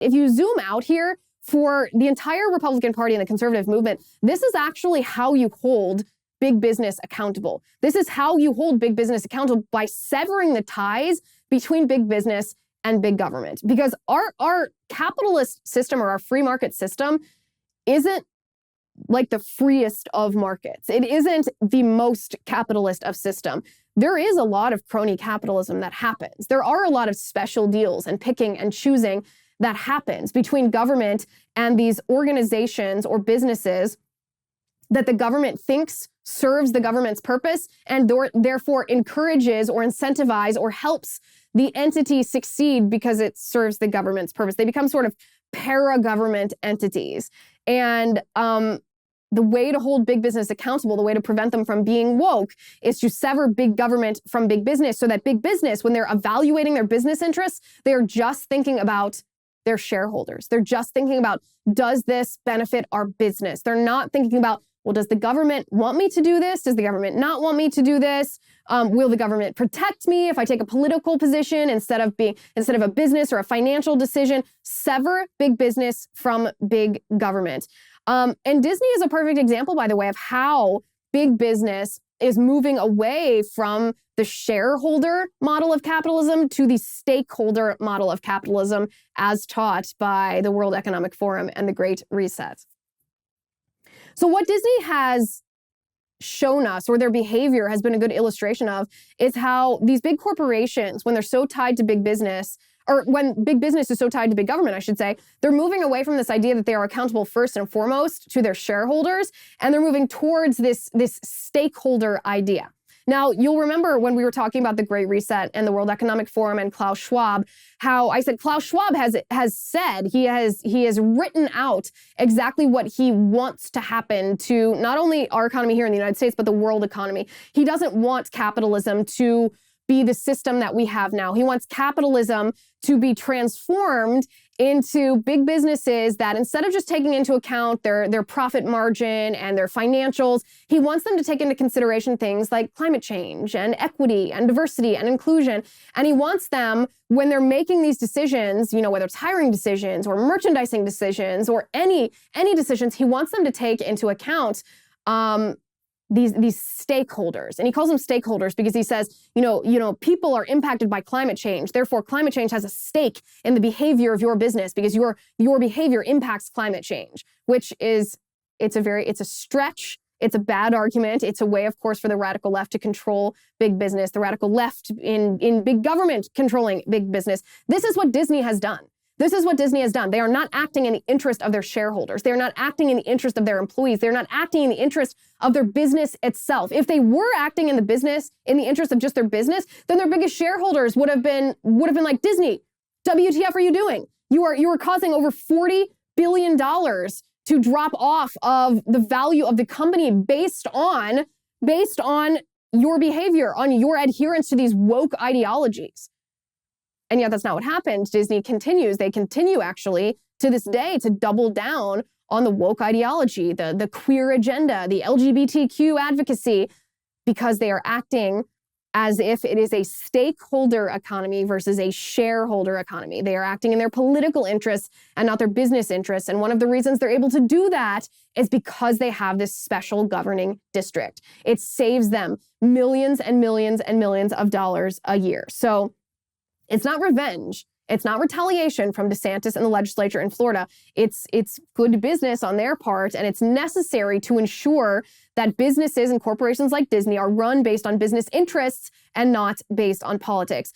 if you zoom out here, for the entire Republican Party and the conservative movement, this is actually how you hold big business accountable. This is how you hold big business accountable, by severing the ties between big business and big government. Because our capitalist system, or our free market system, isn't like the freest of markets. It isn't the most capitalist of system. There is a lot of crony capitalism that happens. There are a lot of special deals and picking and choosing that happens between government and these organizations or businesses that the government thinks serves the government's purpose, and therefore encourages or incentivizes or helps the entity succeed because it serves the government's purpose. They become sort of para-government entities. And the way to hold big business accountable, the way to prevent them from being woke, is to sever big government from big business, so that big business, when they're evaluating their business interests, they're just thinking about their shareholders. They're just thinking about, does this benefit our business? They're not thinking about, well, does the government want me to do this? Does the government not want me to do this? Will the government protect me if I take a political position instead of a business or a financial decision? Sever big business from big government. And Disney is a perfect example, by the way, of how big business is moving away from the shareholder model of capitalism to the stakeholder model of capitalism, as taught by the World Economic Forum and the Great Reset. So what Disney has shown us, or their behavior has been a good illustration of, is how these big corporations, when they're so tied to big business, or when big business is so tied to big government, I should say, they're moving away from this idea that they are accountable first and foremost to their shareholders, and they're moving towards this stakeholder idea. Now, you'll remember when we were talking about the Great Reset and the World Economic Forum and Klaus Schwab, how I said Klaus Schwab has said, he has written out exactly what he wants to happen to not only our economy here in the United States, but the world economy. He doesn't want capitalism to be the system that we have now. He wants capitalism to be transformed into big businesses that, instead of just taking into account their profit margin and their financials, he wants them to take into consideration things like climate change and equity and diversity and inclusion. And he wants them, when they're making these decisions, whether it's hiring decisions or merchandising decisions or any decisions, he wants them to take into account these stakeholders. And he calls them stakeholders because he says, people are impacted by climate change. Therefore, climate change has a stake in the behavior of your business because your behavior impacts climate change, which is, it's a stretch. It's a bad argument. It's a way, of course, for the radical left to control big business, the radical left in big government controlling big business. This is what Disney has done. This is what Disney has done. They are not acting in the interest of their shareholders. They're not acting in the interest of their employees. They're not acting in the interest of their business itself. If they were acting in the interest of just their business, then their biggest shareholders would have been like, Disney, WTF are you doing? You are causing over $40 billion to drop off of the value of the company based on your behavior, on your adherence to these woke ideologies. And yet that's not what happened. Disney continues. They continue, actually, to this day, to double down on the woke ideology, the queer agenda, the LGBTQ advocacy, because they are acting as if it is a stakeholder economy versus a shareholder economy. They are acting in their political interests and not their business interests. And one of the reasons they're able to do that is because they have this special governing district. It saves them millions and millions and millions of dollars a year. So it's not revenge. It's not retaliation from DeSantis and the legislature in Florida. It's good business on their part, and it's necessary to ensure that businesses and corporations like Disney are run based on business interests and not based on politics.